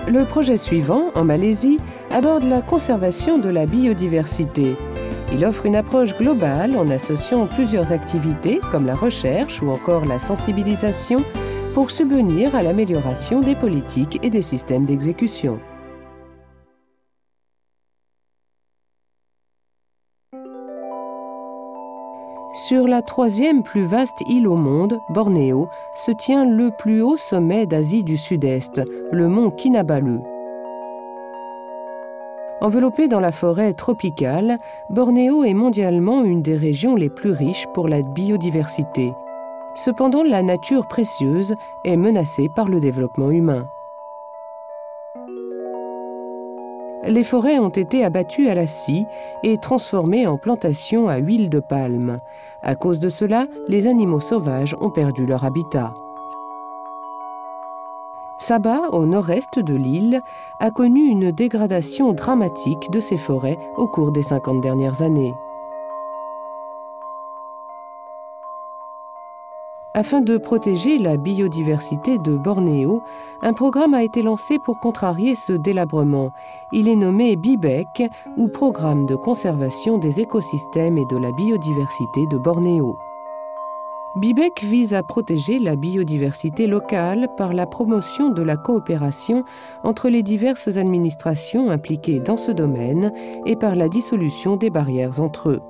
Le projet suivant, en Malaisie, aborde la conservation de la biodiversité. Il offre une approche globale en associant plusieurs activités comme la recherche ou encore la sensibilisation pour subvenir à l'amélioration des politiques et des systèmes d'exécution. Sur la troisième plus vaste île au monde, Bornéo, se tient le plus haut sommet d'Asie du Sud-Est, le mont Kinabalu. Enveloppé dans la forêt tropicale, Bornéo est mondialement une des régions les plus riches pour la biodiversité. Cependant, la nature précieuse est menacée par le développement humain. Les forêts ont été abattues à la scie et transformées en plantations à huile de palme. À cause de cela, les animaux sauvages ont perdu leur habitat. Sabah, au nord-est de l'île, a connu une dégradation dramatique de ses forêts au cours des 50 dernières années. Afin de protéger la biodiversité de Bornéo, un programme a été lancé pour contrarier ce délabrement. Il est nommé BIBEC, ou Programme de conservation des écosystèmes et de la biodiversité de Bornéo. BIBEC vise à protéger la biodiversité locale par la promotion de la coopération entre les diverses administrations impliquées dans ce domaine et par la dissolution des barrières entre eux.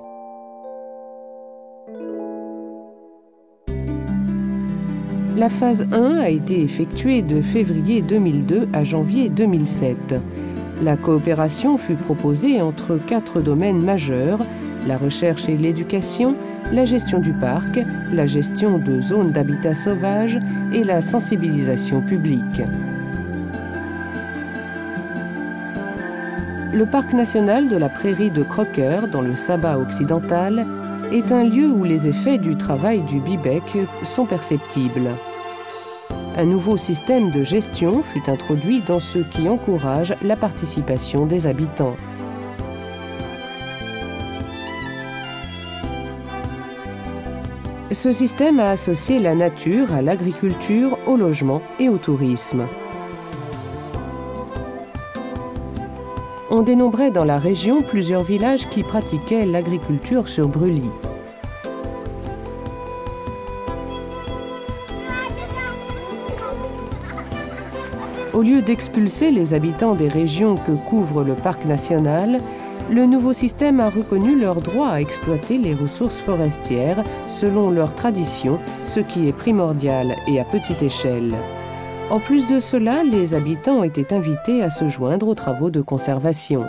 La phase 1 a été effectuée de février 2002 à janvier 2007. La coopération fut proposée entre 4 domaines majeurs: la recherche et l'éducation, la gestion du parc, la gestion de zones d'habitat sauvage et la sensibilisation publique. Le parc national de la prairie de Croker, dans le Sabah occidental, est un lieu où les effets du travail du BIBEC sont perceptibles. Un nouveau système de gestion fut introduit dans ce qui encourage la participation des habitants. Ce système a associé la nature à l'agriculture, au logement et au tourisme. On dénombrait dans la région plusieurs villages qui pratiquaient l'agriculture sur brûlis. Au lieu d'expulser les habitants des régions que couvre le parc national, le nouveau système a reconnu leur droit à exploiter les ressources forestières selon leurs traditions, ce qui est primordial et à petite échelle. En plus de cela, les habitants étaient invités à se joindre aux travaux de conservation.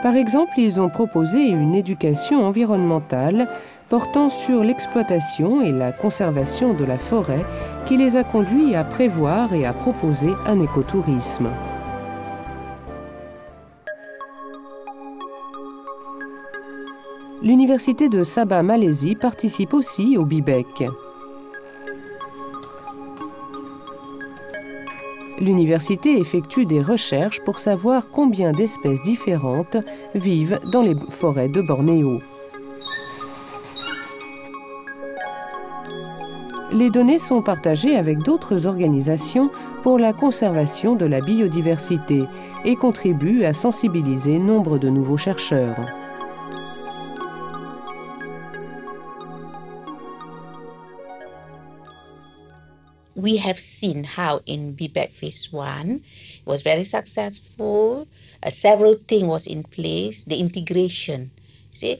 Par exemple, ils ont proposé une éducation environnementale portant sur l'exploitation et la conservation de la forêt qui les a conduits à prévoir et à proposer un écotourisme. L'université de Sabah, Malaisie, participe aussi au BIBEC. L'université effectue des recherches pour savoir combien d'espèces différentes vivent dans les forêts de Bornéo. Les données sont partagées avec d'autres organisations pour la conservation de la biodiversité et contribuent à sensibiliser nombre de nouveaux chercheurs. We have seen how in BIBEC phase 1 was very successful. Several things was in place. The integration. See,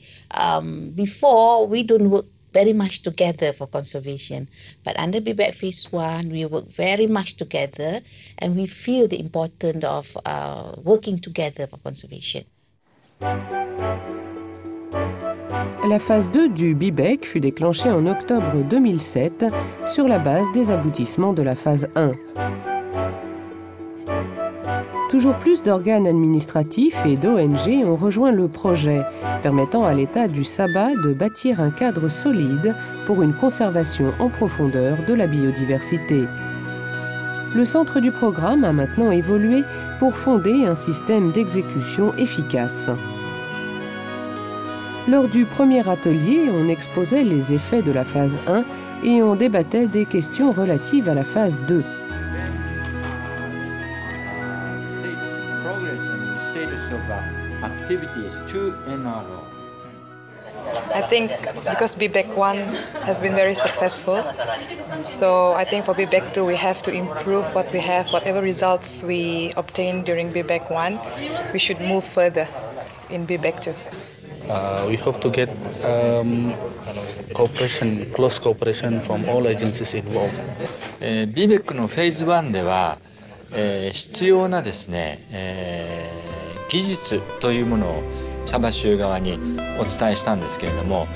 before we don't work very much together for conservation, but under BIBEC phase 1 we work very much together, and we feel the importance of working together for conservation. La phase 2 du BIBEC fut déclenchée en octobre 2007 sur la base des aboutissements de la phase 1. Toujours plus d'organes administratifs et d'ONG ont rejoint le projet, permettant à l'État du Sabah de bâtir un cadre solide pour une conservation en profondeur de la biodiversité. Le centre du programme a maintenant évolué pour fonder un système d'exécution efficace. Lors du premier atelier, on exposait les effets de la phase 1 et on débattait des questions relatives à la phase 2. of activities to NRO. I think because BBEC 1 has been very successful, so I think for BBEC 2 we have to improve what we have, whatever results we obtained during BBEC 1, we should move further in BBEC 2. We hope to get close cooperation from all agencies involved. BBEC のフェーズ1では、必要なですね、技術というものをサバ州側にお伝えしたんですけれども、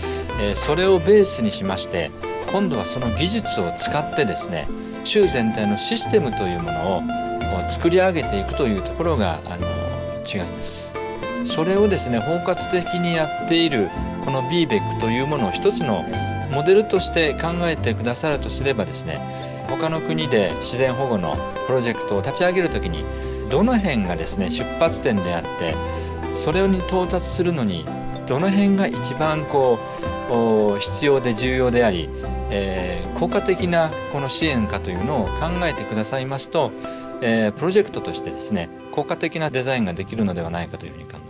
それをベースにしまして今度はその技術を使ってですね州全体のシステムというものを作り上げていくというところが違います。それをですね包括的にやっているこの BBEC というものを一つのモデルとして考えてくださるとすればですね、他の国で自然保護のプロジェクトを立ち上げるときにどの辺がですね出発点であって、それに到達するのにどの辺が一番必要で重要であり、効果的なこの支援かというのを考えてくださいますと、プロジェクトとしてですね効果的なデザインができるのではないかというふうに考えます。